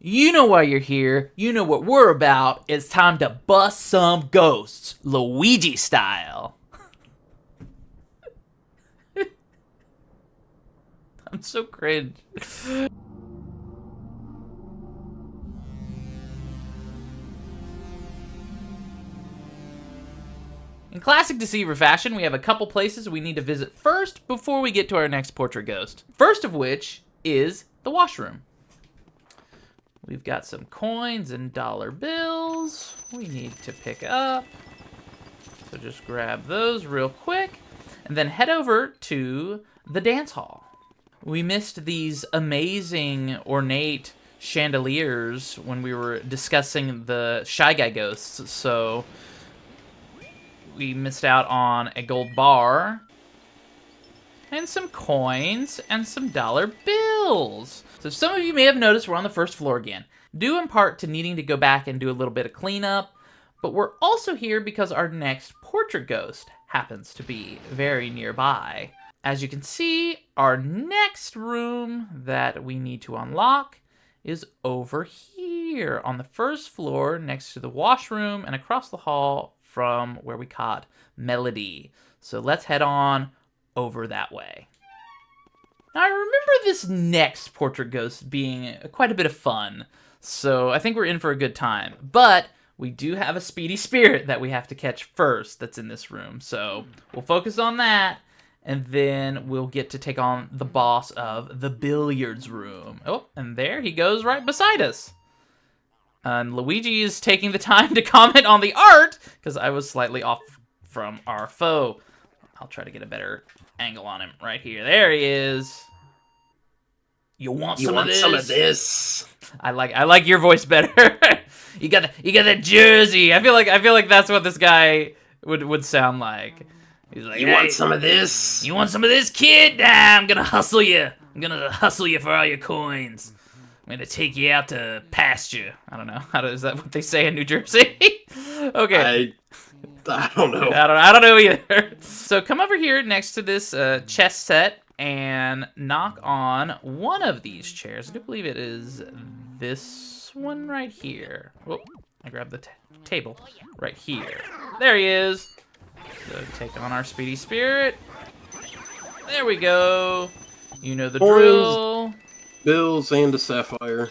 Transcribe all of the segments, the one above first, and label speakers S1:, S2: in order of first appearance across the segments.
S1: You know why you're here. You know what we're about. It's time to bust some ghosts, Luigi style. I'm so cringe. In classic Deceiver fashion, we have a couple places we need to visit first before we get to our next portrait ghost. First of which is the washroom. We've got some coins and dollar bills we need to pick up. So just grab those real quick and then head over to the dance hall. We missed these amazing ornate chandeliers when we were discussing the Shy Guy ghosts, so we missed out on a gold bar and some coins and some dollar bills. So some of you may have noticed we're on the first floor again, due in part to needing to go back and do a little bit of cleanup, but we're also here because our next portrait ghost happens to be very nearby. As you can see, our next room that we need to unlock is over here on the first floor next to the washroom and across the hall from where we caught Melody. So let's head on over that way. Now I remember this next portrait ghost being quite a bit of fun, so I think we're in for a good time. But we do have a speedy spirit that we have to catch first that's in this room, so we'll focus on that. And then we'll get to take on the boss of the billiards room. Oh, and there he goes right beside us. And Luigi is taking the time to comment on the art, because I was slightly off from our foe. I'll try to get a better angle on him right here. There he is. You want some of this? I like your voice better. you got the jersey. I feel like that's what this guy would sound like. He's like,
S2: you want some of this?
S1: You want some of this, kid? Nah, I'm gonna hustle you. I'm gonna hustle you for all your coins. I'm gonna take you out to pasture. I don't know. Is that what they say in New Jersey? Okay.
S2: I don't know.
S1: I don't know either. So come over here next to this chess set and knock on one of these chairs. I do believe it is this one right here. Whoop. I grabbed the table right here. There he is. So take on our speedy spirit. There we go. You know the drill.
S2: Bills and a sapphire.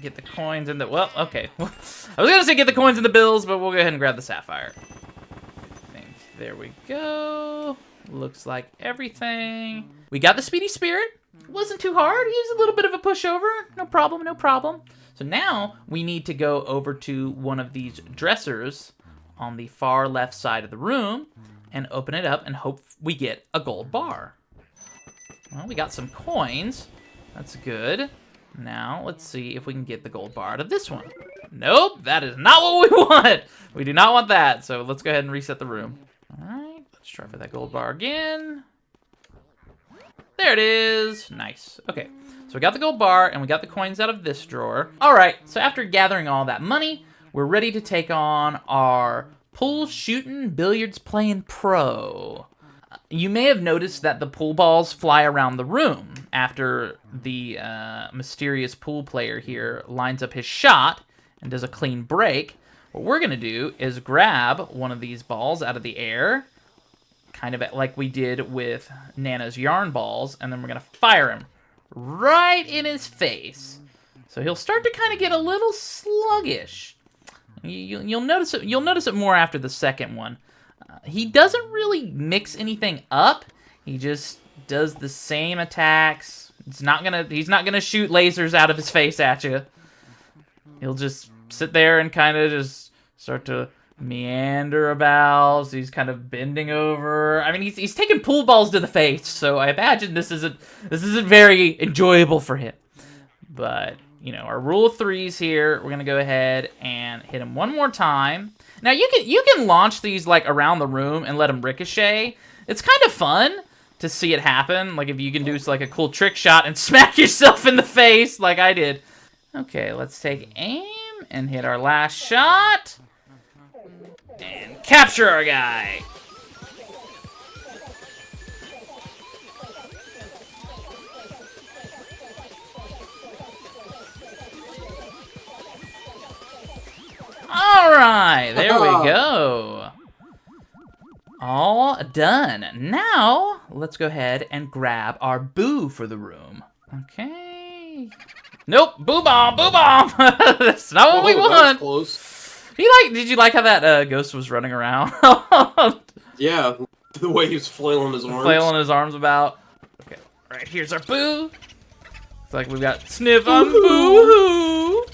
S1: Get the coins and the... Well, okay. I was going to say get the coins and the bills, but we'll go ahead and grab the sapphire. I think there we go. Looks like everything. We got the speedy spirit. It wasn't too hard. He was a little bit of a pushover. No problem, no problem. So now we need to go over to one of these dressers on the far left side of the room and open it up and hope we get a gold bar. Well, we got some coins. That's good. Now, let's see if we can get the gold bar out of this one. Nope, that is not what we want. We do not want that, so let's go ahead and reset the room. All right, let's try for that gold bar again. There it is. Nice. Okay, so we got the gold bar and we got the coins out of this drawer. All right, so after gathering all that money, we're ready to take on our pool shooting, billiards playing pro. You may have noticed that the pool balls fly around the room after the mysterious pool player here lines up his shot and does a clean break. What we're going to do is grab one of these balls out of the air, kind of like we did with Nana's yarn balls, and then we're going to fire him right in his face. So he'll start to kind of get a little sluggish. You'll notice it. You'll notice it more after the second one. He doesn't really mix anything up. He just does the same attacks. He's not gonna shoot lasers out of his face at you. He'll just sit there and kind of just start to meander about. So he's kind of bending over. I mean, he's taking pool balls to the face. So I imagine this isn't very enjoyable for him. But you know, our rule of threes here. We're gonna go ahead and hit him one more time. Now you can launch these like around the room and let them ricochet. It's kind of fun to see it happen. Like if you can do like a cool trick shot and smack yourself in the face like I did. Okay, let's take aim and hit our last shot and capture our guy. samurai. There we go. All done. Now, let's go ahead and grab our boo for the room. Okay. Nope, boo bomb, boo bomb. That's not what we want.
S2: Close.
S1: Did you like how that ghost was running around?
S2: Yeah, the way he was flailing his arms.
S1: Flailing his arms about. Okay, all right, here's our boo. It's like we've got sniff on boo-hoo.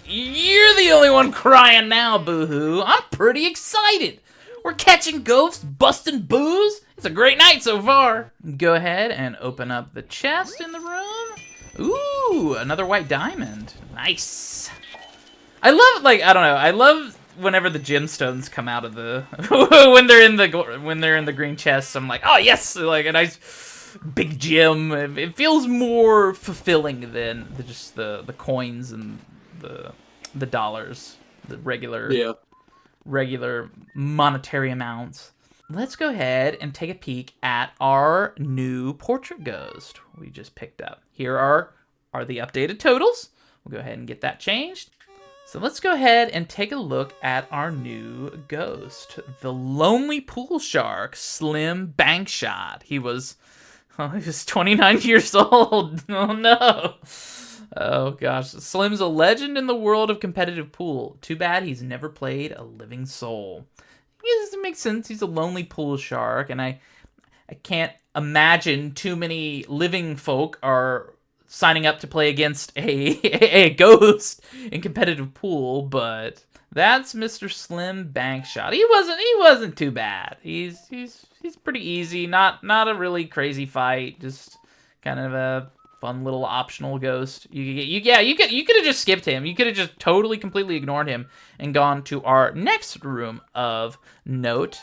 S1: You're the only one crying now, boo-hoo. I'm pretty excited. We're catching ghosts, busting boos. It's a great night so far. Go ahead and open up the chest in the room. Ooh, another white diamond. Nice. I love, like, I don't know. I love whenever the gemstones come out of the when they're in the green chests. I'm like, oh yes, like a nice big gem. It feels more fulfilling than just the coins and the dollars, the regular monetary amounts. Let's go ahead and take a peek at our new portrait ghost we just picked up. Here are the updated totals. We'll go ahead and get that changed. So let's go ahead and take a look at our new ghost, the lonely pool shark, Slim Bankshot. He was 29 years old. Oh no. Oh gosh, Slim's a legend in the world of competitive pool. Too bad he's never played a living soul. Yes, it makes sense. He's a lonely pool shark, and I can't imagine too many living folk are signing up to play against a ghost in competitive pool. But that's Mr. Slim Bankshot. He wasn't too bad. He's pretty easy. Not a really crazy fight. Just kind of a fun little optional ghost. You could have just skipped him. You could have just totally, completely ignored him and gone to our next room of note.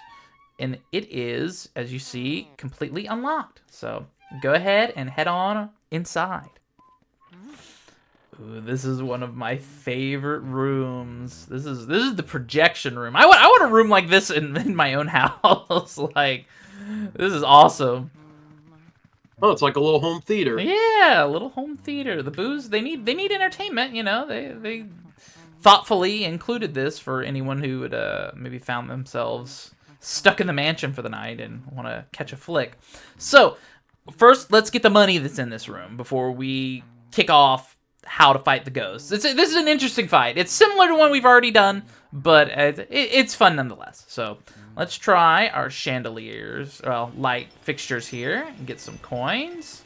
S1: And it is, as you see, completely unlocked. So go ahead and head on inside. Ooh, this is one of my favorite rooms. This is the projection room. I want a room like this in my own house. Like, this is awesome.
S2: Oh, it's like a little home theater.
S1: Yeah, a little home theater. The boos, they need entertainment, you know. They thoughtfully included this for anyone who would maybe found themselves stuck in the mansion for the night and want to catch a flick. So, first, let's get the money that's in this room before we kick off how to fight the ghosts. This is an interesting fight. It's similar to one we've already done, but it's fun nonetheless. So, let's try our chandeliers, well, light fixtures here, and get some coins.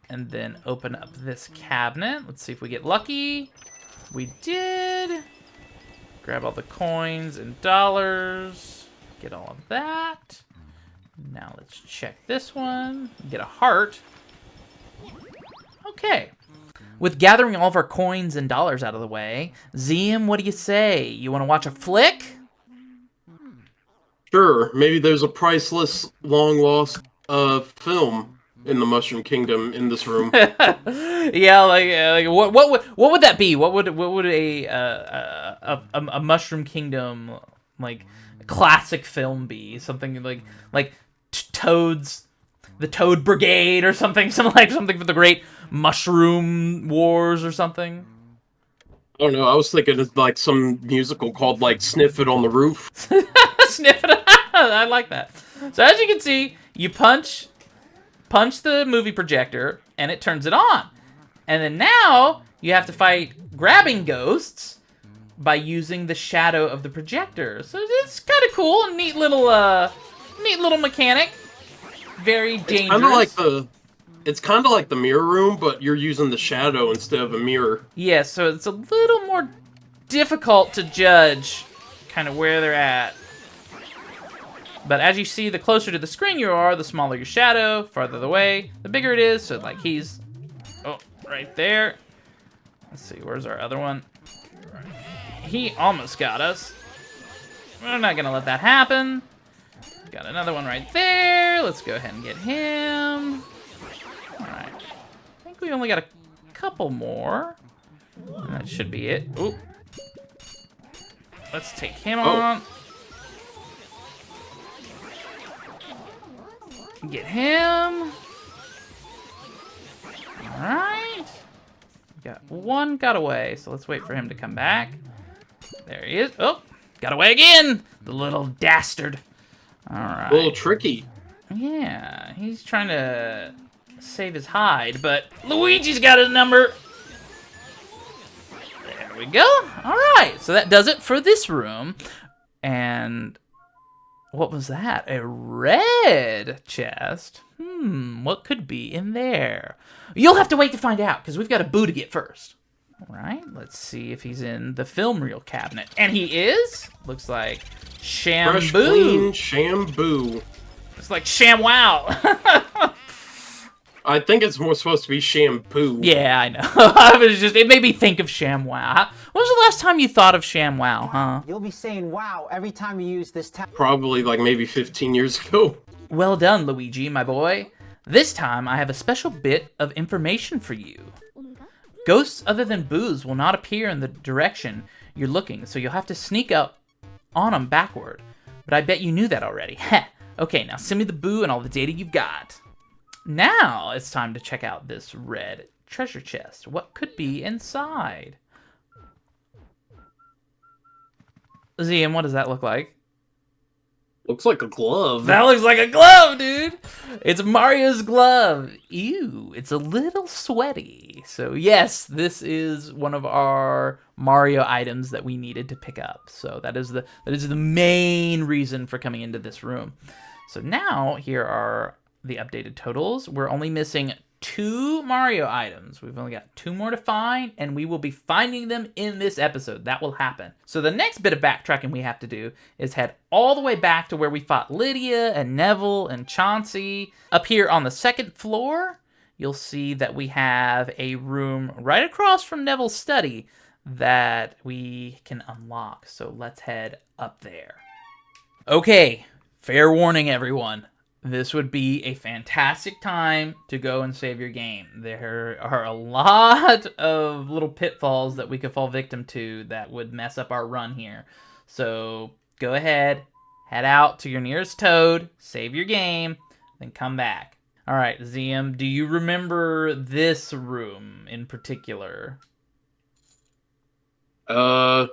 S1: And then open up this cabinet. Let's see if we get lucky. We did. Grab all the coins and dollars. Get all of that. Now let's check this one. Get a heart. Okay. With gathering all of our coins and dollars out of the way, ZM, what do you say? You want to watch a flick?
S2: Sure, maybe there's a priceless, long-lost film in the Mushroom Kingdom in this room.
S1: Yeah, like what would that be? What would a Mushroom Kingdom like classic film be? Something like Toad's the Toad Brigade or something for the Great Mushroom Wars or something.
S2: I don't know. I was thinking of like some musical called like Sniff It on the Roof.
S1: Sniff it. I like that. So as you can see, you punch the movie projector and it turns it on. And then now you have to fight grabbing ghosts by using the shadow of the projector. So it's kind of cool, a neat little mechanic. Very dangerous.
S2: It's kind of like the mirror room, but you're using the shadow instead of a mirror.
S1: Yeah, so it's a little more difficult to judge kind of where they're at. But as you see, the closer to the screen you are, the smaller your shadow, farther away, the bigger it is. So like he's, right there. Let's see, where's our other one? He almost got us. We're not gonna let that happen. Got another one right there. Let's go ahead and get him. All right. I think we only got a couple more. And that should be it. Ooh. Let's take him on. Get him. Alright. Got one got away, so let's wait for him to come back. There he is. Oh, got away again. The little dastard. All right.
S2: A little tricky.
S1: Yeah, he's trying to save his hide, but Luigi's got his number. There we go. All right, so that does it for this room. And what was that? A red chest? What could be in there? You'll have to wait to find out, because we've got a boo to get first. All right, let's see if he's in the film reel cabinet. And he is. Looks like Shamboo.
S2: Fresh, clean Shamboo.
S1: It's like ShamWow.
S2: I think it's more supposed to be shampoo.
S1: Yeah, I know. It made me think of ShamWow. When was the last time you thought of ShamWow, huh?
S3: You'll be saying wow every time you use this tab.
S2: Probably like maybe 15 years ago.
S1: Well done, Luigi, my boy. This time, I have a special bit of information for you. Ghosts other than boos will not appear in the direction you're looking, so you'll have to sneak up on them backward. But I bet you knew that already. Heh. Okay, now send me the boo and all the data you've got. Now it's time to check out this red treasure chest. What could be inside? ZM, what does that look like?
S2: Looks like a glove.
S1: That looks like a glove, dude. It's Mario's glove. Ew, it's a little sweaty. So yes, this is one of our Mario items that we needed to pick up. So that is the main reason for coming into this room. So now here are the updated totals. We're only missing 2 Mario items. We've only got 2 more to find, and we will be finding them in this episode. That will happen. So the next bit of backtracking we have to do is head all the way back to where we fought Lydia and Neville and Chauncey. Up here on the 2nd floor, you'll see that we have a room right across from Neville's study that we can unlock. So let's head up there. Okay, fair warning, everyone. This would be a fantastic time to go and save your game. There are a lot of little pitfalls that we could fall victim to that would mess up our run here. So go ahead, head out to your nearest toad, save your game, then come back. All right, ZM, do you remember this room in particular?
S2: I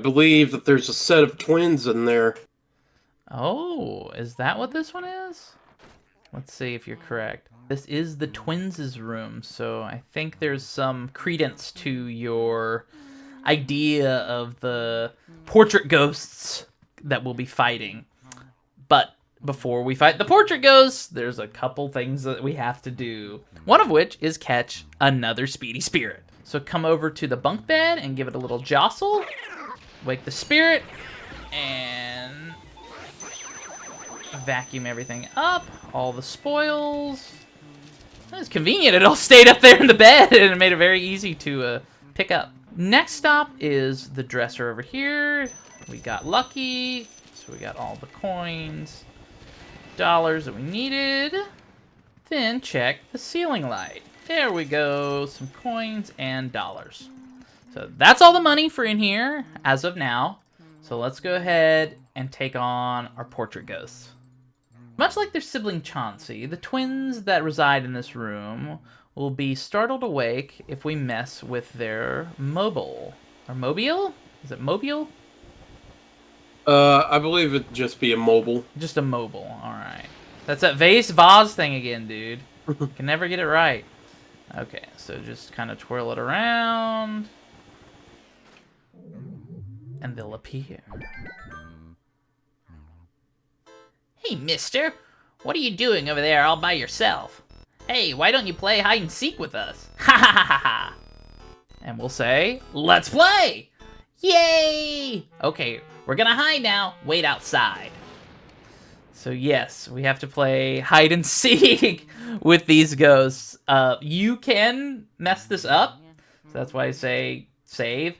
S2: believe that there's a set of twins in there.
S1: Oh, is that what this one is? Let's see if you're correct. This is the twins' room, so I think there's some credence to your idea of the portrait ghosts that we'll be fighting. But before we fight the portrait ghosts, there's a couple things that we have to do. One of which is catch another speedy spirit. So come over to the bunk bed and give it a little jostle. Wake the spirit, and vacuum everything up, all the spoils. It's convenient, it all stayed up there in the bed and it made it very easy to pick up. Next stop is the dresser over here. We got lucky, so we got all the coins, dollars that we needed. Then check the ceiling light. There we go, some coins and dollars. So that's all the money for in here as of now. So let's go ahead and take on our portrait ghosts. Much like their sibling Chauncey, the twins that reside in this room will be startled awake if we mess with their mobile. Or mobile? Is it mobile?
S2: I believe it'd just be a mobile.
S1: Just a mobile, alright. That's that vase thing again, dude. Can never get it right. Okay, so just kind of twirl it around. And they'll appear. Hey, mister. What are you doing over there all by yourself? Hey, why don't you play hide and seek with us? Ha ha ha ha ha. And we'll say, let's play! Yay! Okay, we're gonna hide now. Wait outside. So yes, we have to play hide and seek with these ghosts. You can mess this up. So that's why I say save.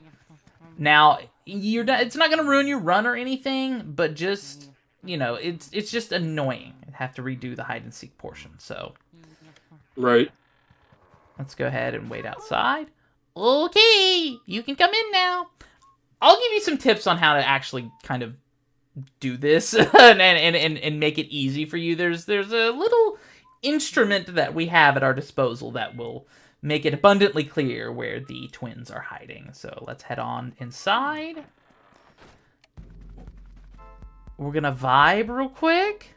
S1: Now, it's not gonna ruin your run or anything, but just, you know, it's just annoying. I have to redo the hide and seek portion, so.
S2: Right.
S1: Let's go ahead and wait outside. Okay, you can come in now. I'll give you some tips on how to actually kind of do this and make it easy for you. There's a little instrument that we have at our disposal that will make it abundantly clear where the twins are hiding. So let's head on inside. we're gonna vibe real quick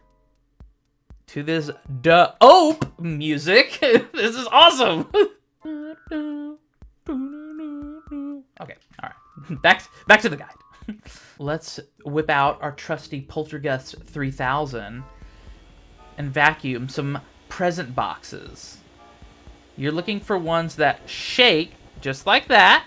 S1: to this dope music. This is awesome. Okay, all right. Back to the guide. Let's whip out our trusty Poltergeist 3000 and vacuum some present boxes. You're looking for ones that shake just like that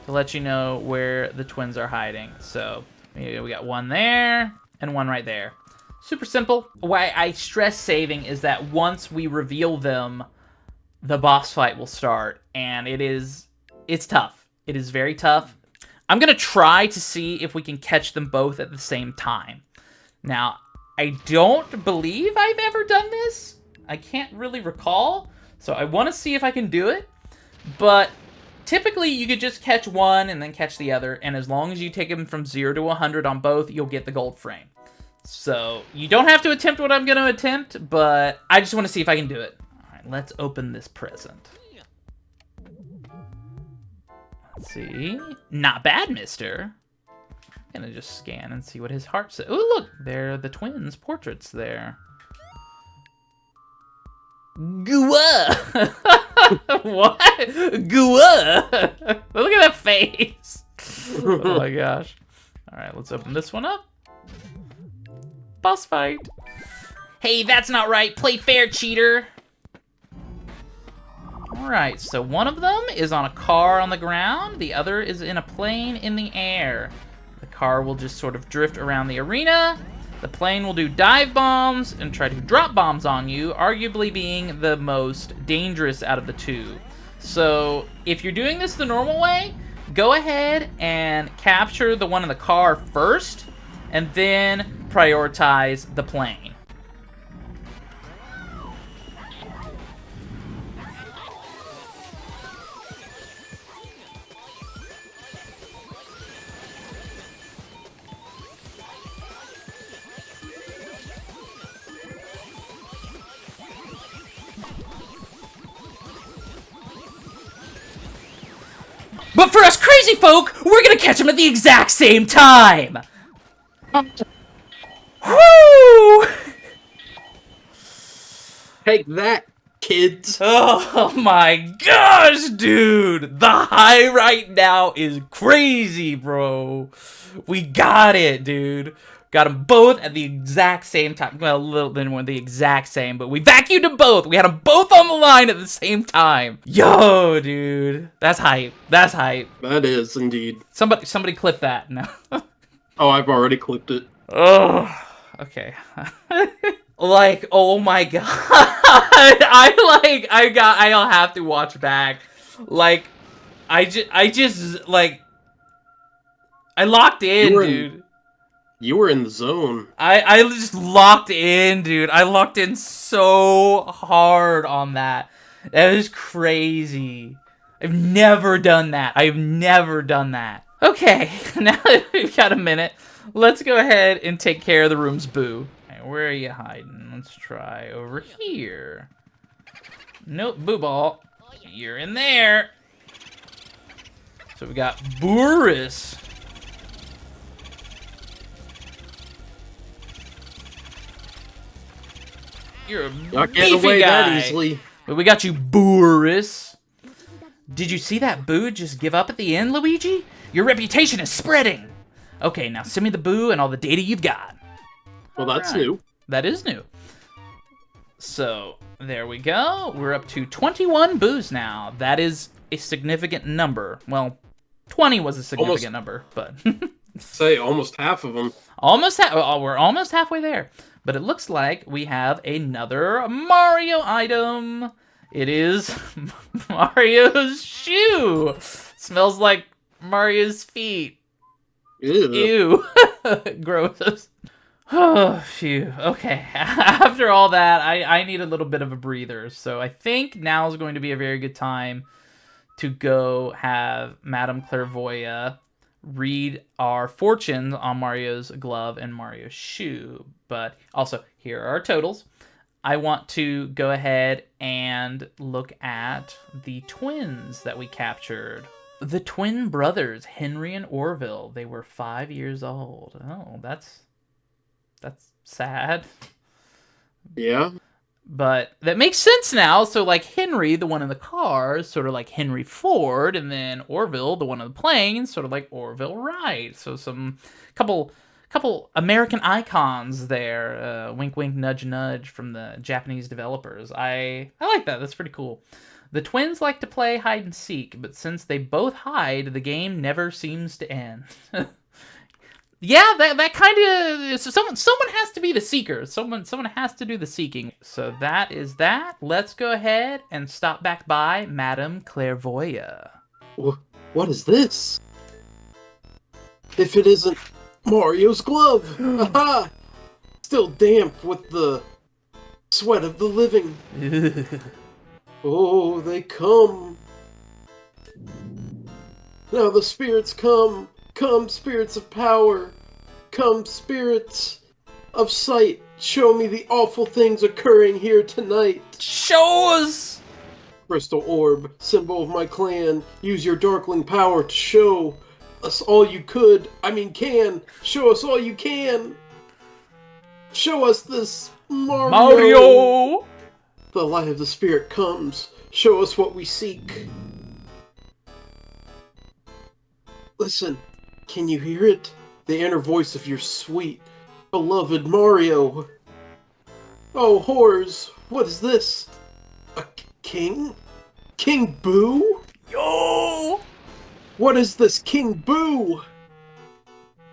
S1: to let you know where the twins are hiding. So we got one there and one right there. Super simple. Why I stress saving is that once we reveal them, the boss fight will start, and it's tough. It is very tough. I'm gonna try to see if we can catch them both at the same time. Now, I don't believe I've ever done this. I can't really recall, so I want to see if I can do it. But typically, you could just catch one and then catch the other, and as long as you take them from 0 to 100 on both, you'll get the gold frame. So you don't have to attempt what I'm going to attempt, but I just want to see if I can do it. All right, let's open this present. Let's see. Not bad, mister. I'm gonna just scan and see what his heart says. Oh, look! There are the twins' portraits there. Gua! What? Gua! Look at that face! Oh my gosh. Alright, let's open this one up. Boss fight. Hey, that's not right! Play fair, cheater! Alright, so one of them is on a car on the ground, the other is in a plane in the air. The car will just sort of drift around the arena. The plane will do dive bombs and try to drop bombs on you, arguably being the most dangerous out of the two. So if you're doing this the normal way, go ahead and capture the one in the car first, and then prioritize the plane. But for us crazy folk, we're gonna catch them at the exact same time! Woo!
S2: Take that, kids.
S1: Oh my gosh, dude! The high right now is crazy, bro. We got it, dude. Got them both at the exact same time. Well, a little bit more the exact same, but we vacuumed them both. We had them both on the line at the same time. Yo, dude. That's hype. That's hype.
S2: That is, indeed.
S1: Somebody clip that. No.
S2: Oh, I've already clipped it.
S1: Oh, okay. Like, oh my god. I'll have to watch back. Like, I locked in, dude.
S2: You were in the zone.
S1: I just locked in, dude. I locked in so hard on that. That was crazy. I've never done that. I've never done that. Okay, now that we've got a minute, let's go ahead and take care of the room's boo. Okay, where are you hiding? Let's try over here. Nope, boo ball. You're in there. So we got Boris. You're a beefy guy. That easily. But we got you, Boris. Did you see that boo just give up at the end, Luigi? Your reputation is spreading. Okay, now send me the boo and all the data you've got.
S2: Well, that's new.
S1: That is new. So, there we go. We're up to 21 boos now. That is a significant number. Well, 20 was a significant number, but...
S2: Say, almost half of them.
S1: We're almost halfway there. But it looks like we have another Mario item. It is Mario's shoe. Smells like Mario's feet.
S2: Ew.
S1: Ew. Gross. Oh, phew. Okay. After all that, I need a little bit of a breather. So I think now is going to be a very good time to go have Madame Clairvoya read our fortunes on Mario's glove and Mario's shoe. But also, here are our totals. I want to go ahead and look at the twins that we captured. The twin brothers, Henry and Orville. They were 5 years old. Oh, that's That's sad.
S2: Yeah.
S1: But that makes sense now. So, like, Henry, the one in the car, is sort of like Henry Ford, and then Orville, the one on the plane, sort of like Orville Wright. So some couple American icons there. Wink, wink, nudge, nudge from the Japanese developers. I like that. That's pretty cool. The twins like to play hide and seek, but since they both hide, the game never seems to end. Yeah, that kind of someone has to be the seeker. Someone has to do the seeking. So that is that. Let's go ahead and stop back by Madame Clairvoya.
S2: What is this? If it isn't Mario's glove! Aha! Still damp with the sweat of the living. Oh, they come. Now the spirits come. Come, spirits of power. Come, spirits of sight. Show me the awful things occurring here tonight.
S1: Show us!
S2: Crystal orb, symbol of my clan. Use your darkling power to show us all you can. Show us all you can. Show us this Mario. The light of the spirit comes. Show us what we seek. Listen. Can you hear it? The inner voice of your sweet, beloved Mario. Oh, horrors! What is this? A king? King Boo?
S1: Yo!
S2: What is this King Boo?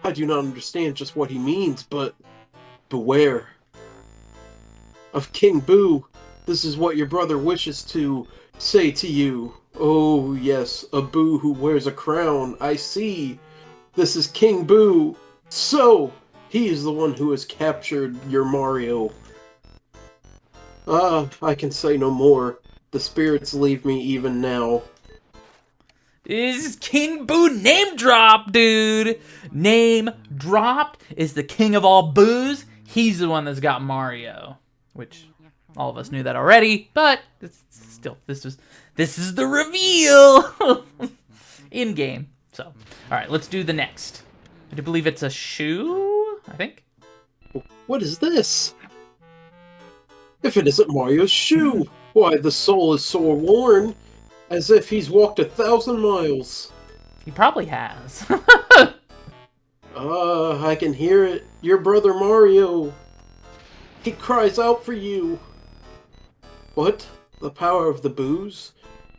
S2: I do not understand just what he means, but beware of King Boo. This is what your brother wishes to say to you. Oh, yes, a Boo who wears a crown. I see. This is King Boo. So, he is the one who has captured your Mario. I can say no more. The spirits leave me even now.
S1: This is King Boo name drop, dude. Name dropped is the king of all boos. He's the one that's got Mario, which all of us knew that already, but it's still, this is the reveal in game. So, all right, let's do the next. I do believe it's a shoe, I think.
S2: What is this? If it isn't Mario's shoe, why the sole is sore worn, as if he's walked 1,000 miles.
S1: He probably has.
S2: I can hear it. Your brother Mario. He cries out for you. What? The power of the boos?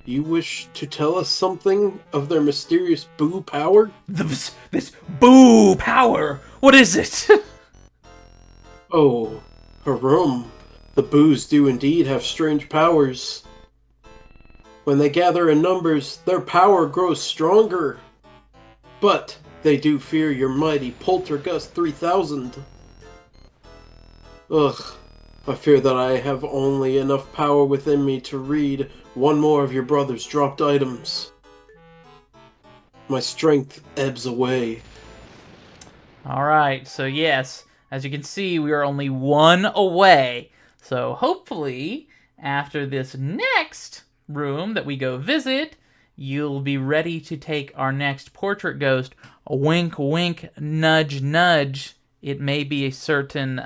S2: You wish to tell us something of their mysterious boo power?
S1: This boo power! What is it?
S2: Oh, Harum. The boos do indeed have strange powers. When they gather in numbers, their power grows stronger. But they do fear your mighty Poltergust 3000. Ugh, I fear that I have only enough power within me to read one more of your brother's dropped items. My strength ebbs away.
S1: Alright, so yes, as you can see, we are only one away. So hopefully, after this next room that we go visit, you'll be ready to take our next portrait ghost. Wink, wink, nudge, nudge. It may be a certain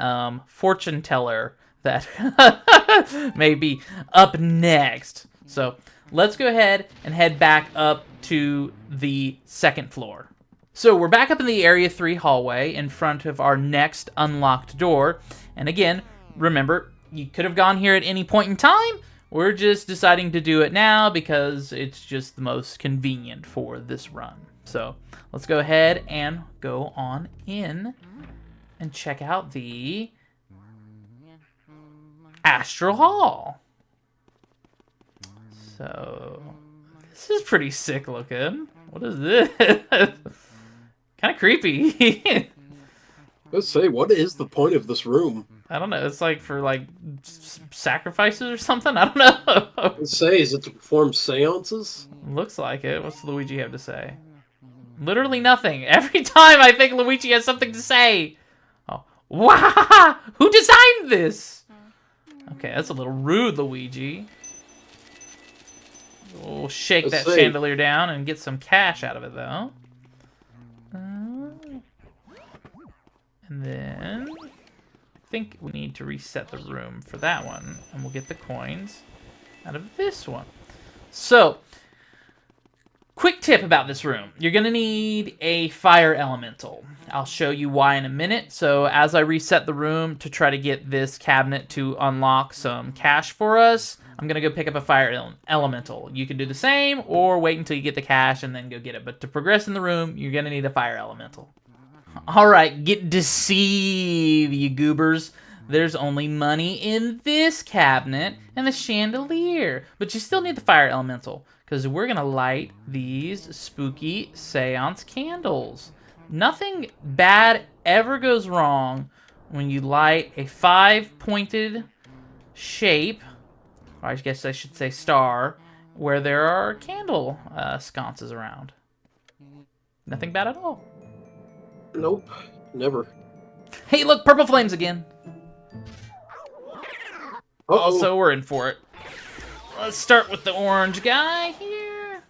S1: fortune teller that may be up next. So let's go ahead and head back up to the second floor. So we're back up in the Area 3 hallway in front of our next unlocked door. And again, remember, you could have gone here at any point in time. We're just deciding to do it now because it's just the most convenient for this run. So let's go ahead and go on in and check out the Astral Hall. So this is pretty sick looking. What is this? Kind of creepy.
S2: Let's say, what is the point of this room?
S1: I don't know. It's like for like sacrifices or something. I don't know.
S2: Let's say, is it to perform seances?
S1: Looks like it. What's Luigi have to say? Literally nothing. Every time I think Luigi has something to say. Oh, wow! Who designed this? Okay, that's a little rude, Luigi. We'll shake that chandelier down and get some cash out of it, though. And then think we need to reset the room for that one. And we'll get the coins out of this one. So, quick tip about this room. You're going to need a fire elemental. I'll show you why in a minute. So as I reset the room to try to get this cabinet to unlock some cash for us, I'm going to go pick up a fire elemental. You can do the same or wait until you get the cash and then go get it. But to progress in the room, you're going to need a fire elemental. All right, get deceive, you goobers. There's only money in this cabinet and the chandelier. But you still need the fire elemental, because we're going to light these spooky seance candles. Nothing bad ever goes wrong when you light a 5-pointed shape, or I guess I should say star, where there are candle sconces around. Nothing bad at all.
S2: Nope, never.
S1: Hey, look, purple flames again.
S2: Uh-oh.
S1: So we're in for it. Let's start with the orange guy here.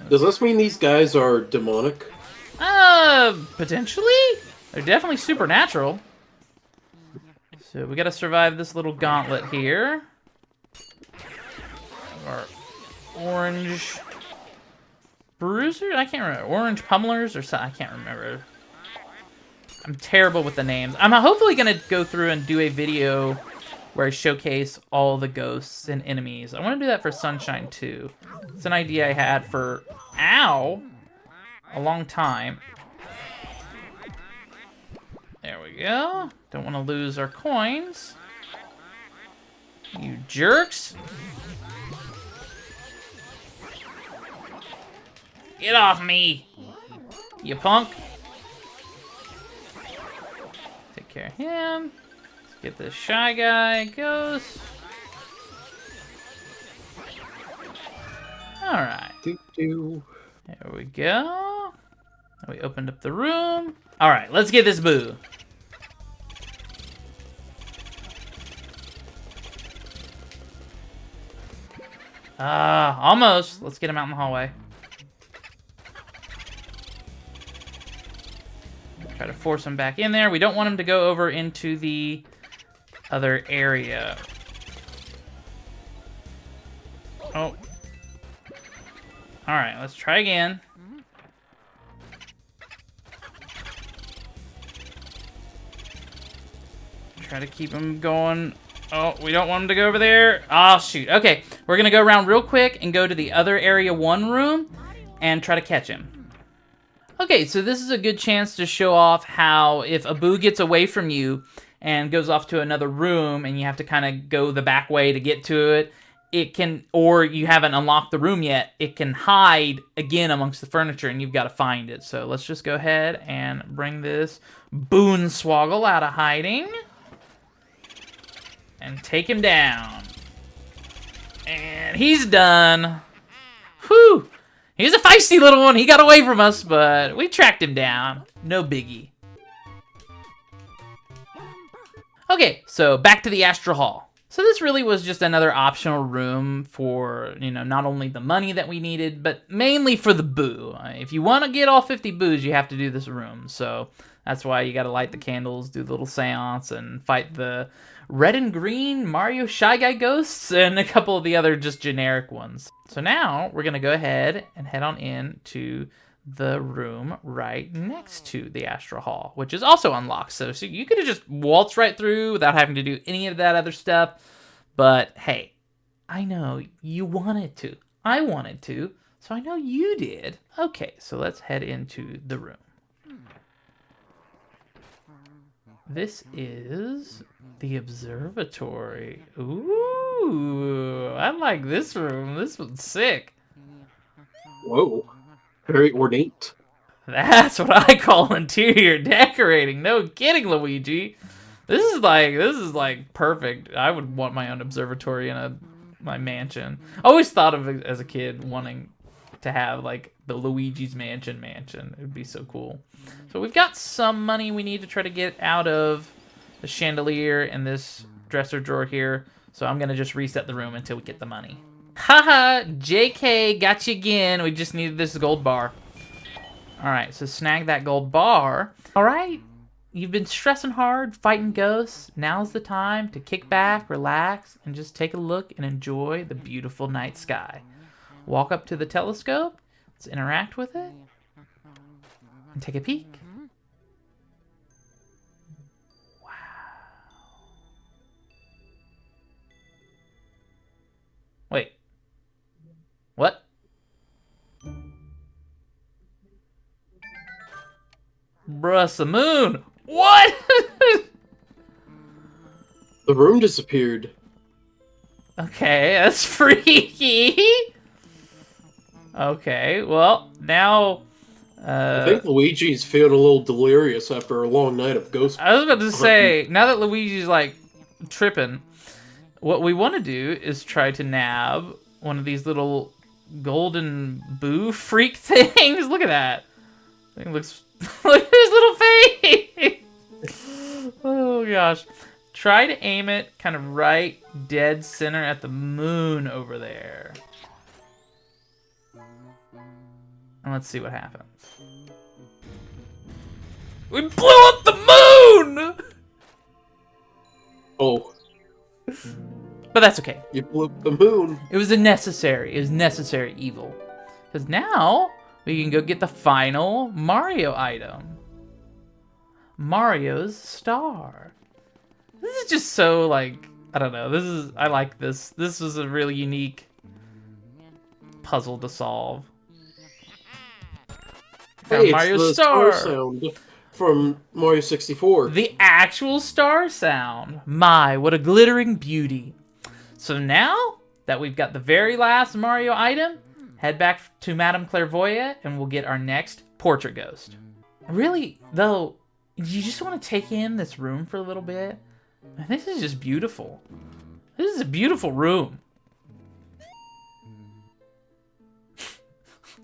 S2: Does this mean these guys are demonic?
S1: Potentially? They're definitely supernatural. So we gotta survive this little gauntlet here. Our orange bruiser? I can't remember. Orange pummelers or something? I can't remember. I'm terrible with the names. I'm hopefully gonna go through and do a video where I showcase all the ghosts and enemies. I want to do that for Sunshine too. It's an idea I had for, ow, a long time. There we go. Don't want to lose our coins. You jerks. Get off me, you punk. Take care of him. Get this shy guy, ghost. Alright. There we go. We opened up the room. Alright, let's get this boo. Almost. Let's get him out in the hallway. Try to force him back in there. We don't want him to go over into the other area. Oh. Alright, let's try again. Try to keep him going. Oh, we don't want him to go over there. Oh, shoot. Okay, we're going to go around real quick and go to the other area 1 room and try to catch him. Okay, so this is a good chance to show off how if a boo gets away from you and goes off to another room and you have to kind of go the back way to get to it, it can, or you haven't unlocked the room yet, it can hide again amongst the furniture and you've got to find it. So let's just go ahead and bring this Boonswoggle out of hiding and take him down. And he's done. Whew! He's a feisty little one. He got away from us, but we tracked him down. No biggie. Okay, so back to the Astral Hall. So this really was just another optional room for, you know, not only the money that we needed, but mainly for the boo. If you want to get all 50 boos, you have to do this room. So that's why you got to light the candles, do the little seance, and fight the red and green Mario Shy Guy ghosts and a couple of the other just generic ones. So now we're going to go ahead and head on in to the room right next to the Astral Hall, which is also unlocked. So you could have just waltzed right through without having to do any of that other stuff. But hey, I know you wanted to. I wanted to. So I know you did. Okay, so let's head into the room. This is the observatory. Ooh, I like this room. This one's sick.
S2: Whoa. Very ornate.
S1: That's what I call interior decorating. No kidding, Luigi. This is like perfect. I would want my own observatory in my mansion. I always thought of it as a kid wanting to have like the Luigi's mansion. It would be so cool. So we've got some money we need to try to get out of the chandelier and this dresser drawer here. So I'm gonna just reset the room until we get the money. Haha, JK, got you again. We just needed this gold bar. All right, so snag that gold bar. All right, you've been stressing hard, fighting ghosts. Now's the time to kick back, relax, and just take a look and enjoy the beautiful night sky. Walk up to the telescope. Let's interact with it. And take a peek. Wow. Wait. What? Bruh, the moon. What?
S2: The room disappeared.
S1: Okay, that's freaky. Okay, well, now...
S2: I think Luigi's feeling a little delirious after a long night of ghost.
S1: I was about to say, now that Luigi's, like, tripping, what we want to do is try to nab one of these little golden boo freak things. Look at that. Thing looks... Look at his little face! Oh, gosh. Try to aim it kind of right dead center at the moon over there. And let's see what happens. We blew up the moon!
S2: Oh.
S1: But that's okay.
S2: You blew up the moon.
S1: It was necessary evil. Because now, we can go get the final Mario item. Mario's star. This is just so, like, I don't know. I like this. This was a really unique puzzle to solve.
S2: Hey,
S1: Mario's
S2: it's the star sound from Mario 64.
S1: The actual star sound. My, what a glittering beauty. So now that we've got the very last Mario item, head back to Madame Clairvoya and we'll get our next portrait ghost. Really, though, you just want to take in this room for a little bit? And this is just beautiful. This is a beautiful room.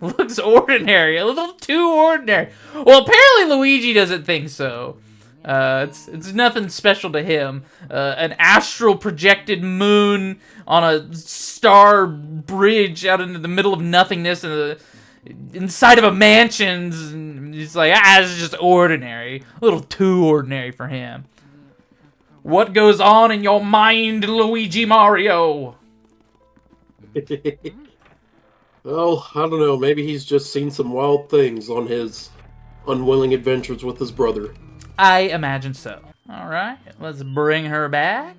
S1: Looks ordinary, a little too ordinary. Well, apparently Luigi doesn't think so. It's nothing special to him. An astral projected moon on a star bridge out into the middle of nothingness inside of a mansion. He's like, it's just ordinary. A little too ordinary for him. What goes on in your mind, Luigi Mario?
S2: Well, I don't know. Maybe he's just seen some wild things on his unwilling adventures with his brother.
S1: I imagine so. Alright, let's bring her back.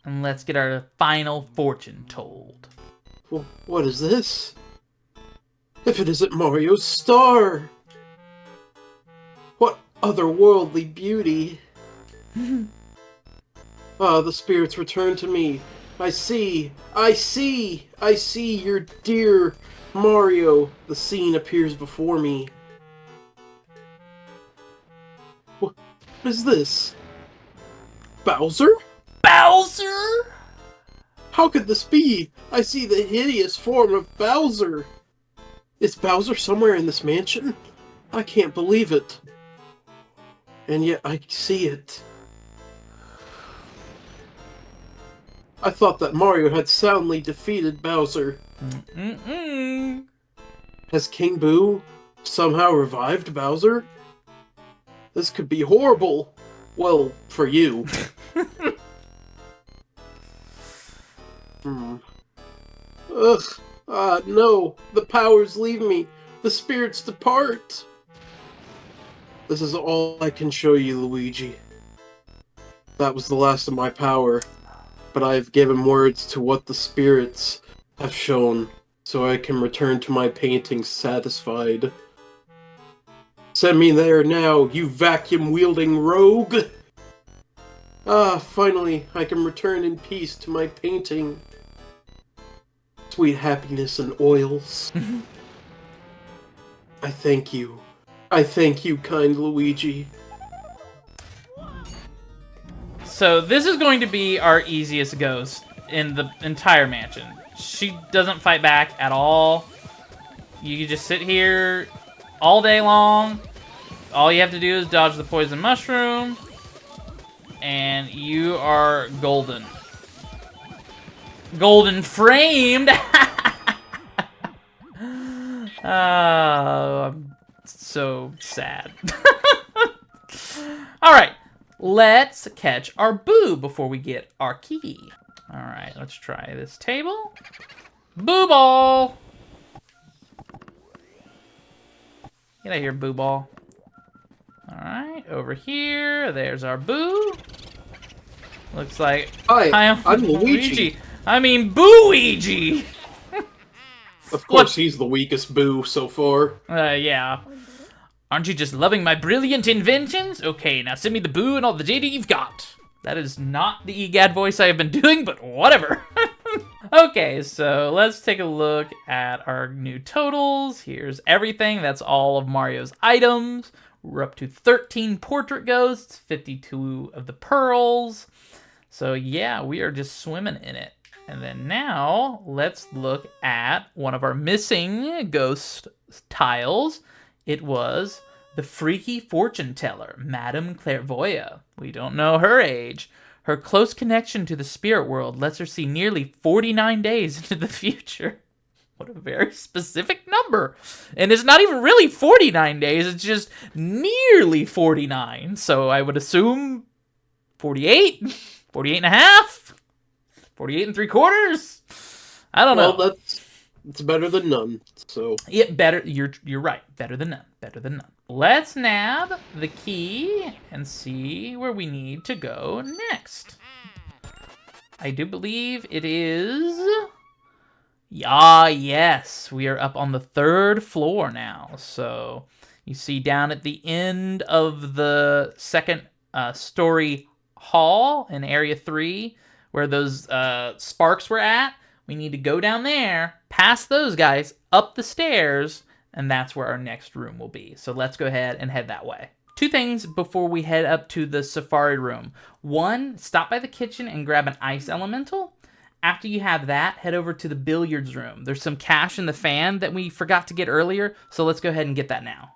S1: And let's get our final fortune told.
S2: What is this? If it isn't Mario's star! What otherworldly beauty! The spirits return to me. I see your dear Mario. The scene appears before me. What is this? Bowser?
S1: Bowser?
S2: How could this be? I see the hideous form of Bowser. Is Bowser somewhere in this mansion? I can't believe it. And yet I see it. I thought that Mario had soundly defeated Bowser. Has King Boo somehow revived Bowser? This could be horrible. Well, for you. Ugh. No. The powers leave me. The spirits depart. This is all I can show you, Luigi. That was the last of my power. But I have given words to what the spirits have shown, so I can return to my painting satisfied. Send me there now, you vacuum-wielding rogue! Finally, I can return in peace to my painting. Sweet happiness and oils. I thank you. I thank you, kind Luigi.
S1: So this is going to be our easiest ghost in the entire mansion. She doesn't fight back at all. You can just sit here all day long. All you have to do is dodge the poison mushroom. And you are golden. Golden framed! Oh, I'm so sad. All right, let's catch our boo before we get our key. All right, let's try this table. Boo ball. Get out here, boo ball. All right, over here, there's our boo. Looks like
S2: Hi, I'm Luigi.
S1: I mean, Boo-Ouija.
S2: Of course, he's the weakest boo so far.
S1: Yeah. Aren't you just loving my brilliant inventions? Okay, now send me the boo and all the data you've got. That is not the EGAD voice I have been doing, but whatever. Okay, so let's take a look at our new totals. Here's everything. That's all of Mario's items. We're up to 13 portrait ghosts, 52 of the pearls. So yeah, we are just swimming in it. And then now, let's look at one of our missing ghost tiles. It was the freaky fortune teller, Madame Clairvoya. We don't know her age. Her close connection to the spirit world lets her see nearly 49 days into the future. What a very specific number. And it's not even really 49 days, it's just nearly 49. So I would assume 48, 48 and a half, 48 and 3/4. I don't know.
S2: Well, it's better than none. So
S1: yeah, better. You're right. Better than none. Better than none. Let's nab the key and see where we need to go next. I do believe it is. Yes, we are up on the 3rd floor now. So you see down at the end of the 2nd story hall in area 3, where those sparks were at. We need to go down there, past those guys, up the stairs, and that's where our next room will be. So let's go ahead and head that way. 2 things before we head up to the safari room. 1, stop by the kitchen and grab an ice elemental. After you have that, head over to the billiards room. There's some cash in the fan that we forgot to get earlier, so let's go ahead and get that now.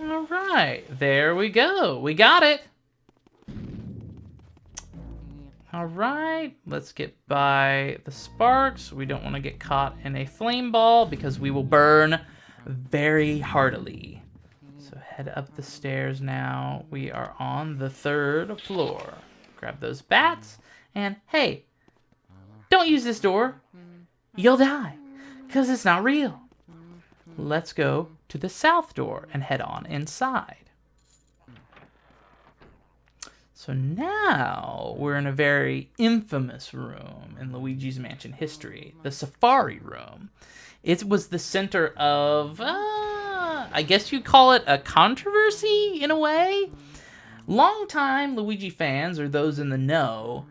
S1: All right, there we go. We got it. All right, let's get by the sparks. We don't want to get caught in a flame ball because we will burn very heartily. So head up the stairs now. We are on the 3rd floor. Grab those bats. And hey, don't use this door. You'll die because it's not real. Let's go to the south door and head on inside. So now we're in a very infamous room in Luigi's Mansion history, the Safari Room. It was the center of, I guess you'd call it a controversy in a way. Longtime Luigi fans, or those in the know,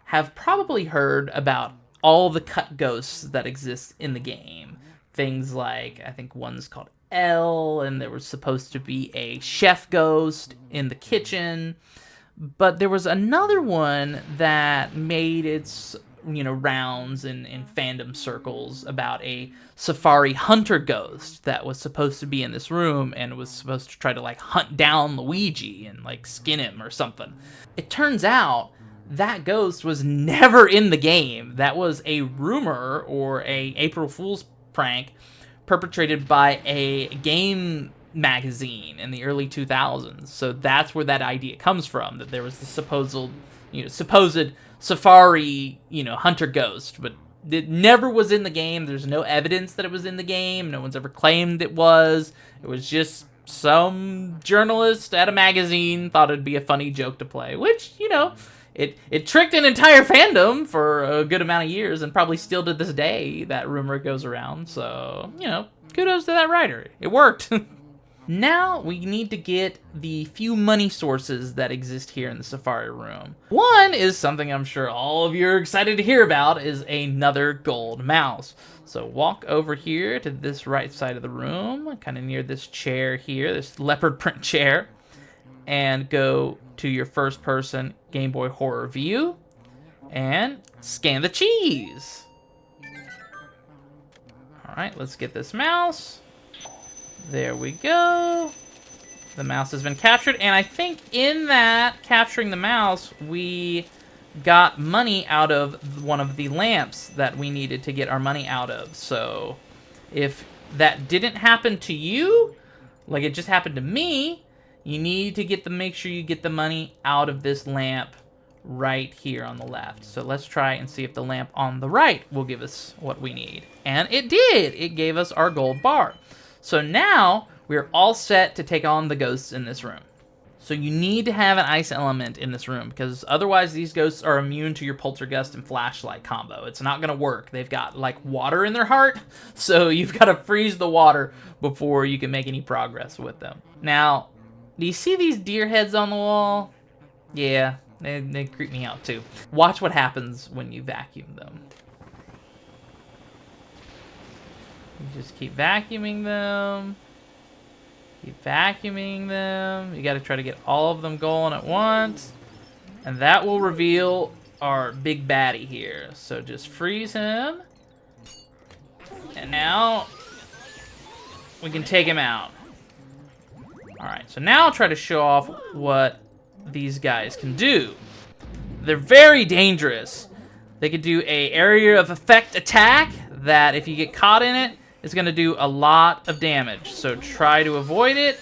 S1: have probably heard about all the cut ghosts that exist in the game. Things like, I think one's called L, and there was supposed to be a chef ghost in the kitchen. But there was another one that made its, rounds in fandom circles about a safari hunter ghost that was supposed to be in this room and was supposed to try to, hunt down Luigi and, skin him or something. It turns out that ghost was never in the game. That was a rumor or a April Fool's prank perpetrated by a game magazine in the early 2000s. So that's where that idea comes from, that there was the supposed safari, hunter ghost, but it never was in the game. There's no evidence that it was in the game. No one's ever claimed it was. It was just some journalist at a magazine thought it'd be a funny joke to play, which, it tricked an entire fandom for a good amount of years, and probably still to this day that rumor goes around. So, kudos to that writer. It worked. Now we need to get the few money sources that exist here in the Safari Room. One is something I'm sure all of you are excited to hear about, is another gold mouse. So walk over here to this right side of the room, kind of near this chair here, this leopard print chair, and go to your first person Game Boy Horror view and scan the cheese. All right, let's get this mouse. There we go. The mouse has been captured, and I think in that capturing the mouse, we got money out of one of the lamps that we needed to get our money out of. So if that didn't happen to you, like it just happened to me, you need to make sure you get the money out of this lamp right here on the left. So let's try and see if the lamp on the right will give us what we need. And it did! It gave us our gold bar. So now we're all set to take on the ghosts in this room. So you need to have an ice element in this room, because otherwise these ghosts are immune to your poltergust and flashlight combo. It's not going to work. They've got, like, water in their heart, so you've got to freeze the water before you can make any progress with them. Now, do you see these deer heads on the wall? Yeah, they creep me out too. Watch what happens when you vacuum them. You just keep vacuuming them. Keep vacuuming them. You got to try to get all of them going at once. And that will reveal our big baddie here. So just freeze him. And now we can take him out. Alright, so now I'll try to show off what these guys can do. They're very dangerous. They could do a area of effect attack that if you get caught in it, is going to do a lot of damage. So try to avoid it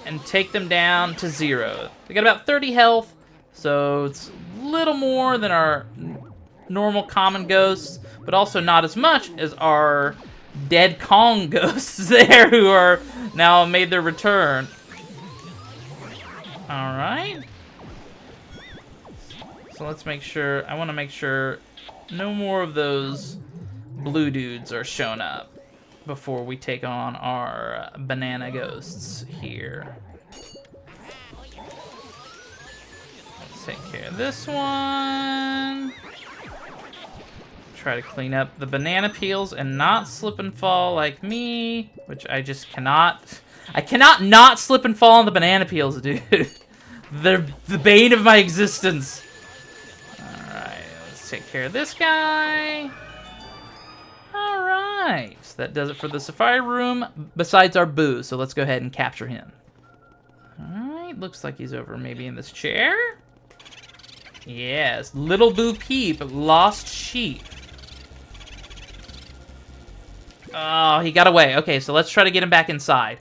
S1: and take them down to 0. They got about 30 health, so it's a little more than our normal common ghosts, but also not as much as our dead Kong ghosts there who are now made their return. Alright. So let's make sure, I want to make sure no more of those blue dudes are shown up before we take on our banana ghosts here. Let's take care of this one. Try to clean up the banana peels and not slip and fall like me, which I just cannot. I cannot not slip and fall on the banana peels, dude. They're the bane of my existence. Alright, let's take care of this guy. Alright, so that does it for the safari room, besides our Boo, so let's go ahead and capture him. Alright, looks like he's over maybe in this chair. Yes, Little Boo Peep, lost sheep. Oh, he got away. Okay, so let's try to get him back inside.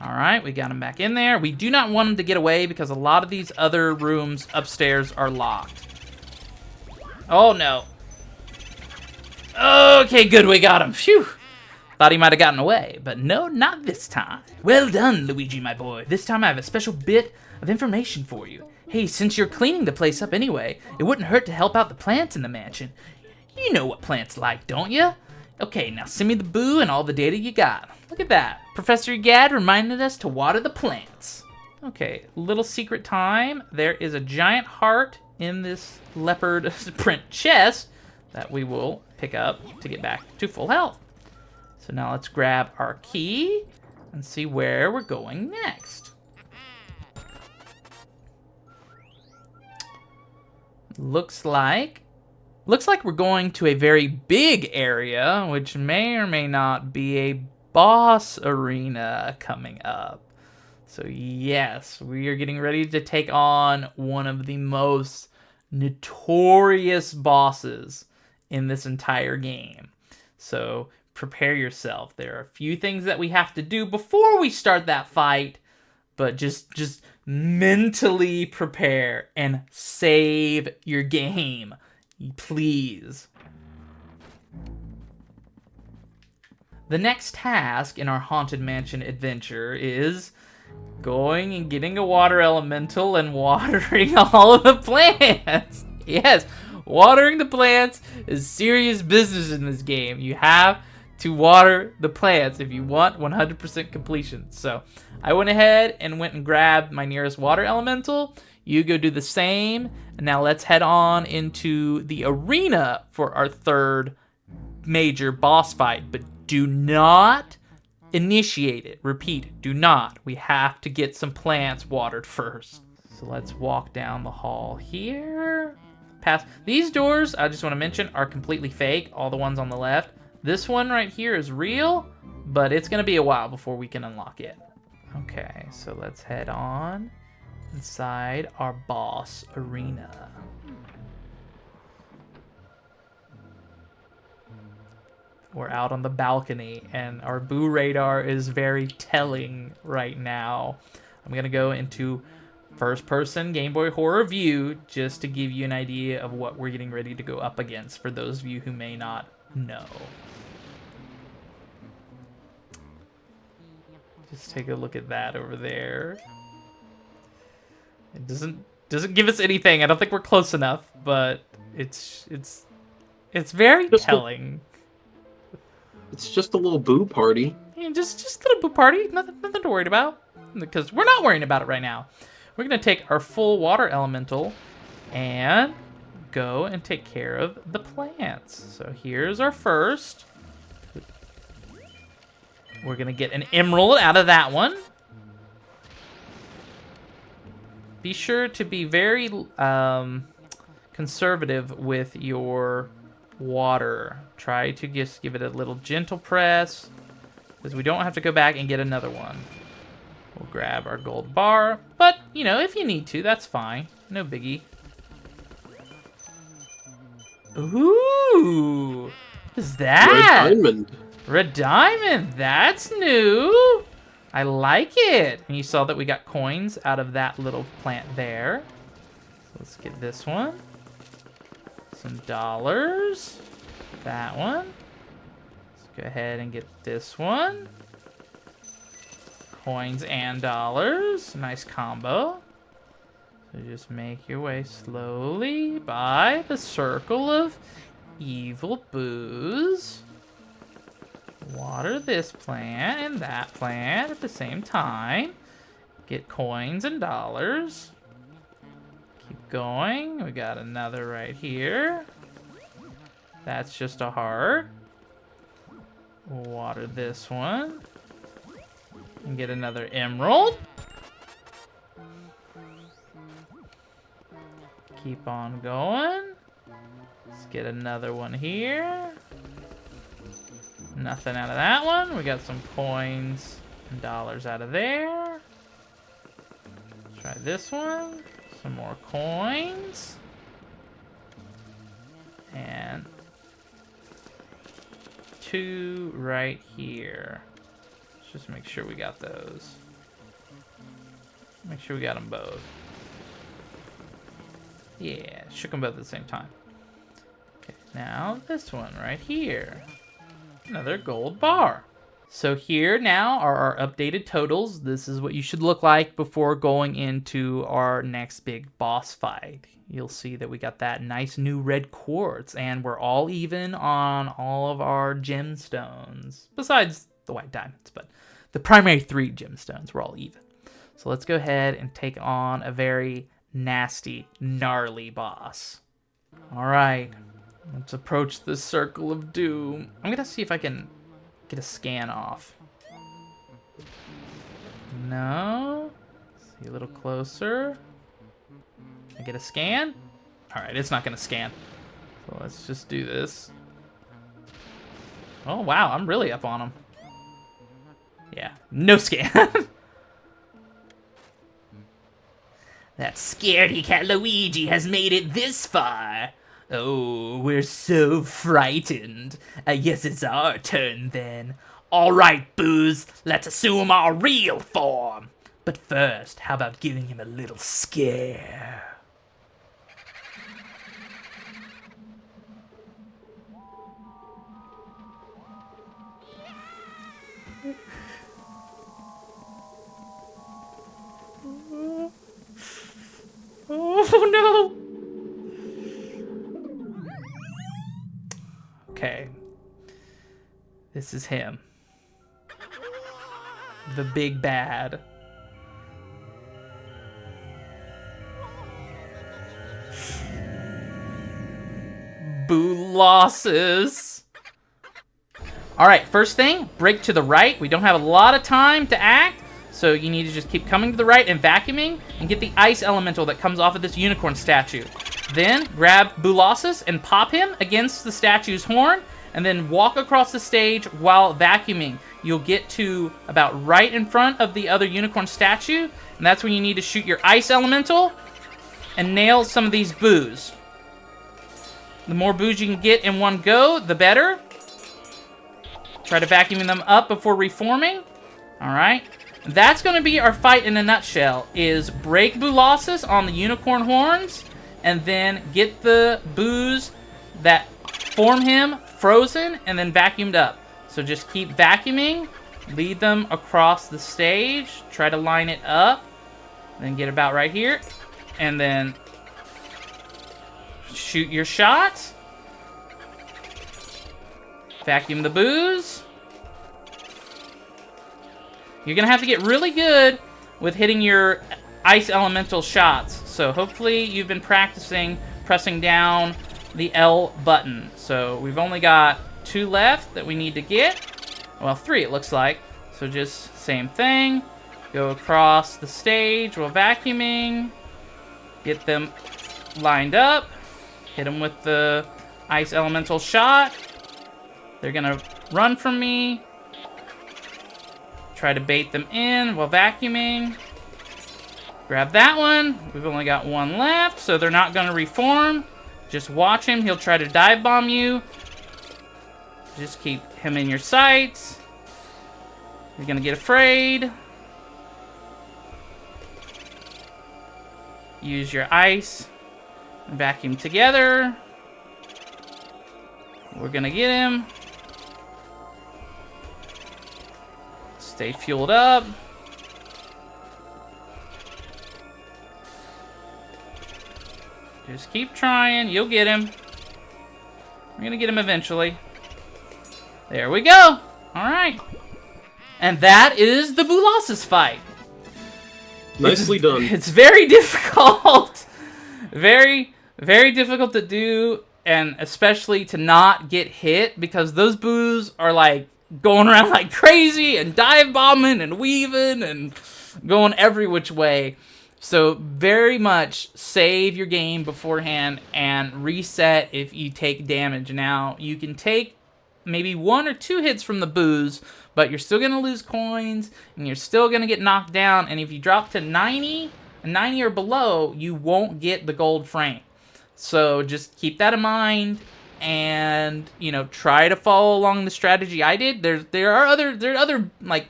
S1: Alright, we got him back in there. We do not want him to get away because a lot of these other rooms upstairs are locked. Oh, no. Okay, good, we got him. Phew. Thought he might have gotten away, but no, not this time. Well done, Luigi, my boy. This time I have a special bit of information for you. Hey, since you're cleaning the place up anyway, it wouldn't hurt to help out the plants in the mansion. You know what plants like, don't you? Okay, now send me the Boo and all the data you got. Look at that. Professor Gad reminded us to water the plants. Okay, little secret time. There is a giant heart in this leopard print chest that we will pick up to get back to full health. So now let's grab our key and see where we're going next. Looks like we're going to a very big area, which may or may not be a boss arena coming up. So yes, we are getting ready to take on one of the most notorious bosses in this entire game. So prepare yourself. There are a few things that we have to do before we start that fight, but just mentally prepare and save your game, please. The next task in our Haunted Mansion adventure is going and getting a water elemental and watering all of the plants. Yes, watering the plants is serious business in this game. You have to water the plants if you want 100% completion. So I went ahead and went and grabbed my nearest water elemental. You go do the same. And now let's head on into the arena for our third major boss fight. But do not initiate it. Repeat, do not. We have to get some plants watered first. So let's walk down the hall here. Past these doors, I just want to mention, are completely fake. All the ones on the left. This one right here is real, but it's going to be a while before we can unlock it. Okay, so let's head on inside our boss arena. We're out on the balcony, and our boo radar is very telling right now. I'm gonna go into first-person Game Boy horror view just to give you an idea of what we're getting ready to go up against for those of you who may not know. Just take a look at that over there. It doesn't give us anything. I don't think we're close enough, but it's very telling.
S2: It's just a little boo party.
S1: Yeah, just a little boo party. Nothing to worry about, because we're not worrying about it right now. We're gonna take our full water elemental and go and take care of the plants. So here's our first. We're gonna get an emerald out of that one. Be sure to be very conservative with your water. Try to just give it a little gentle press, because we don't have to go back and get another one. We'll grab our gold bar, but, you know, if you need to, that's fine. No biggie. Ooh! What is that?
S2: Red diamond.
S1: Red diamond, that's new. I like it. And you saw that we got coins out of that little plant there. So let's get this one. Some dollars. That one. Let's go ahead and get this one. Coins and dollars. Nice combo. So just make your way slowly by the circle of evil boos. Water this plant and that plant at the same time. Get coins and dollars. Keep going. We got another right here. That's just a heart. Water this one. And get another emerald. Keep on going. Let's get another one here. Nothing out of that one. We got some coins and dollars out of there. Try this one. Some more coins. And 2 right here. Let's just make sure we got those. Make sure we got them both. Yeah, shook them both at the same time. Okay, now this one right here. Another gold bar. So here now are our updated totals. This is what you should look like before going into our next big boss fight. You'll see that we got that nice new red quartz, and we're all even on all of our gemstones, besides the white diamonds, but the primary 3 gemstones, we're all even. So let's go ahead and take on a very nasty, gnarly boss. All right. Let's approach the circle of doom. I'm gonna see if I can get a scan off. No. See a little closer. Can I get a scan? All right, it's not gonna scan. So let's just do this. Oh wow, I'm really up on him. Yeah, no scan. That scaredy cat Luigi has made it this far. Oh, we're so frightened. I guess it's our turn then. All right, boos, let's assume our real form. But first, how about giving him a little scare? Oh no! Okay. This is him. The big bad. BOOLOSSUS. Alright, first thing, break to the right. We don't have a lot of time to act, so you need to just keep coming to the right and vacuuming and get the ice elemental that comes off of this unicorn statue. Then grab BOOLOSSUS and pop him against the statue's horn, and then walk across the stage while vacuuming. you'll get to about right in front of the other unicorn statue, and that's when you need to shoot your ice elemental and nail some of these boos. The more boos you can get in one go, the better. Try to vacuum them up before reforming. Alright. That's going to be our fight in a nutshell, is break BOOLOSSUS on the unicorn horns, and then get the boos that form him frozen and then vacuumed up. So just keep vacuuming, lead them across the stage, try to line it up, then get about right here, and then shoot your shots. Vacuum the boos. You're going to have to get really good with hitting your ice elemental shots. So hopefully you've been practicing pressing down the L button. So we've only got 2 left that we need to get. Well, 3 it looks like. So just same thing. Go across the stage while vacuuming. Get them lined up. Hit them with the ice elemental shot. They're gonna run from me. Try to bait them in while vacuuming. Grab that one. We've only got 1 left, so they're not gonna reform. Just watch him. He'll try to dive bomb you. Just keep him in your sights. You're gonna get afraid. Use your ice and vacuum together. We're gonna get him. Stay fueled up. Just keep trying. You'll get him. We're gonna get him eventually. There we go. Alright. And that is the BOOLOSSUS fight.
S2: Nicely done.
S1: It's very difficult. Very, very difficult to do, and especially to not get hit, because those boos are like going around like crazy and dive bombing and weaving and going every which way. So very much save your game beforehand and reset if you take damage. Now, you can take maybe 1 or 2 hits from the boos, but you're still going to lose coins, and you're still going to get knocked down, and if you drop to 90 or below, you won't get the gold frame. So just keep that in mind, and, you know, try to follow along the strategy I did. There are other like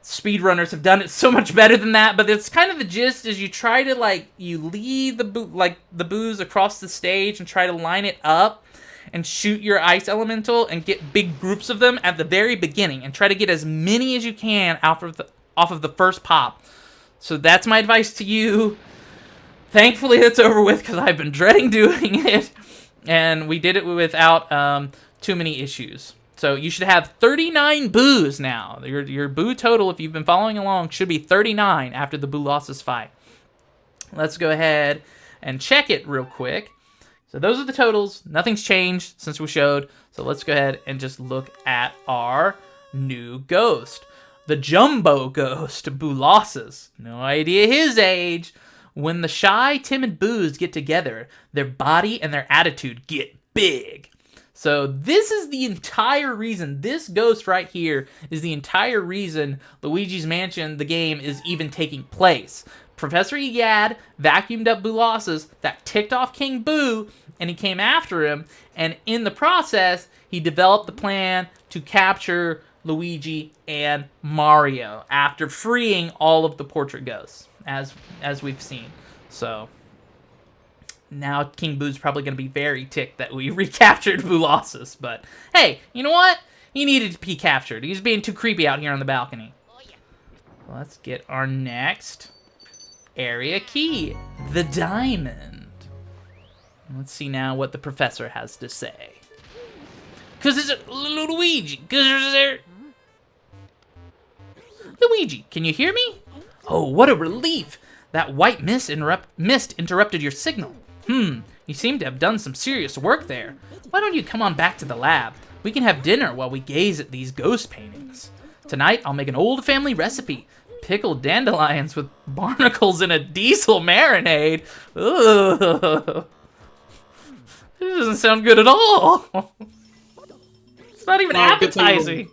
S1: speedrunners have done it so much better than that, but it's kind of the gist is you try to, like, you lead the boos across the stage and try to line it up and shoot your ice elemental and get big groups of them at the very beginning and try to get as many as you can off of the first pop. So that's my advice to you. Thankfully it's over with, because I've been dreading doing it, and we did it without too many issues. So you should have 39 boos now. Your boo total, if you've been following along, should be 39 after the BOOLOSSUS fight. Let's go ahead and check it real quick. So those are the totals. Nothing's changed since we showed. So let's go ahead and just look at our new ghost. The Jumbo Ghost, BOOLOSSUS. No idea his age. When the shy, timid boos get together, their body and their attitude get big. So this is the entire reason, this ghost right here is the entire reason Luigi's Mansion, the game, is even taking place. Professor Egad vacuumed up BOOLOSSUS, that ticked off King Boo, and he came after him, and in the process, he developed the plan to capture Luigi and Mario after freeing all of the portrait ghosts, as we've seen. So now King Boo's probably going to be very ticked that we recaptured BOOLOSSUS, but hey, you know what? He needed to be captured. He's being too creepy out here on the balcony. Let's get our next area key, the diamond. Let's see now what the professor has to say. Cause it's Luigi. Luigi, can you hear me? Oh, what a relief! That white mist interrupted your signal. You seem to have done some serious work there. Why don't you come on back to the lab? We can have dinner while we gaze at these ghost paintings. Tonight, I'll make an old family recipe. Pickled dandelions with barnacles in a diesel marinade. Ugh. This doesn't sound good at all. It's not even appetizing.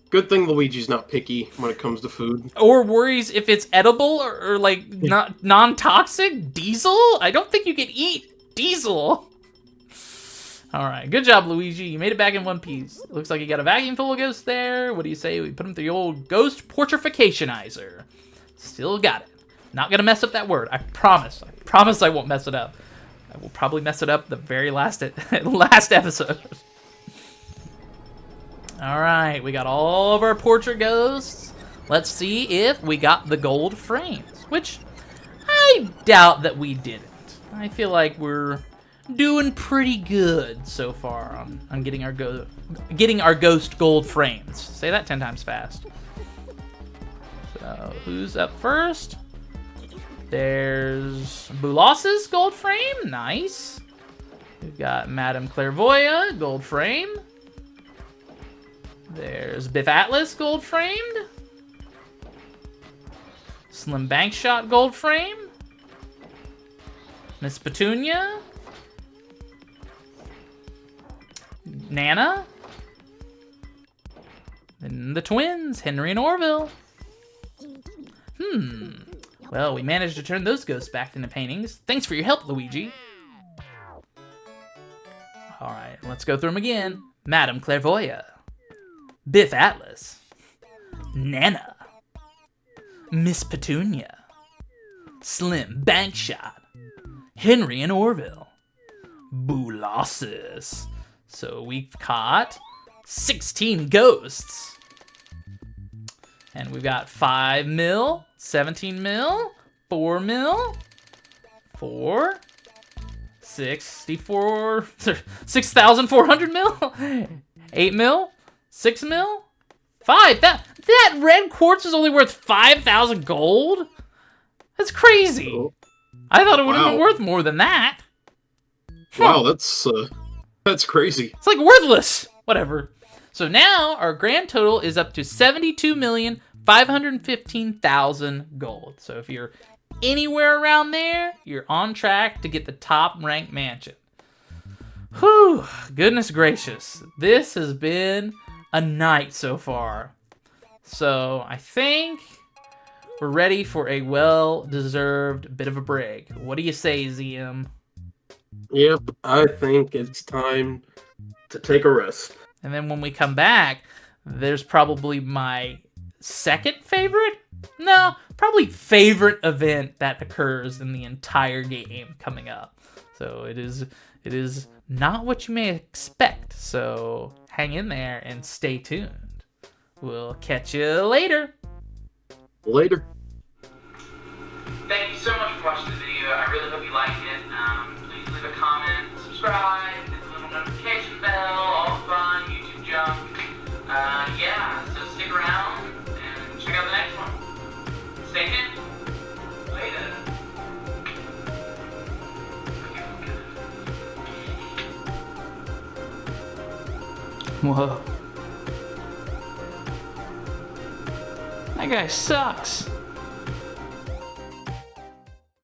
S2: Good thing Luigi's not picky when it comes to food.
S1: Or worries if it's edible or like not non-toxic. Diesel? I don't think you can eat diesel. All right, good job, Luigi. You made it back in one piece. Looks like you got a vacuum full of ghosts there. What do you say we put him through the old ghost portrificationizer? Still got it. Not gonna mess up that word. I promise. I promise I won't mess it up. I will probably mess it up the very last episode. All right, we got all of our portrait ghosts. Let's see if we got the gold frames, which I doubt that we didn't. I feel like we're doing pretty good so far on getting our ghost gold frames. Say that 10 times fast. So who's up first? There's BOOLOSSUS gold frame, nice. We've got Madame Clairvoya gold frame. There's Biff Atlas gold framed. Slim Bankshot gold frame. Miss Petunia. Nana. And the twins, Henry and Orville. Well, we managed to turn those ghosts back into paintings. Thanks for your help, Luigi. All right, let's go through them again. Madame Clairvoya. Biff Atlas. Nana. Miss Petunia. Slim Bankshot. Henry and Orville. BOOLOSSUS. So we've caught 16 ghosts. And we've got 5 mil, 17 mil, 4 mil, 4, 64, 6,400 mil, 8 mil, 6 mil, 5. That red quartz is only worth 5,000 gold? That's crazy. I thought it would have been worth more than that.
S2: Wow, that's crazy.
S1: It's like worthless. Whatever. So now our grand total is up to 72,515,000 gold. So if you're anywhere around there, you're on track to get the top ranked mansion. Whew, goodness gracious. This has been a night so far. So I think we're ready for a well-deserved bit of a break. What do you say, ZM?
S2: Yep, I think it's time to take a rest.
S1: And then when we come back, there's probably my second favorite? No, probably favorite event that occurs in the entire game coming up. So it is not what you may expect. So hang in there and stay tuned. We'll catch you later.
S2: Later.
S1: Thank you so much for watching the video. I really hope you liked it. Please leave a comment, subscribe, hit the little notification bell, all the fun YouTube junk. Yeah, so stick around and check out the next one. Stay tuned. Later. Whoa. That guy sucks.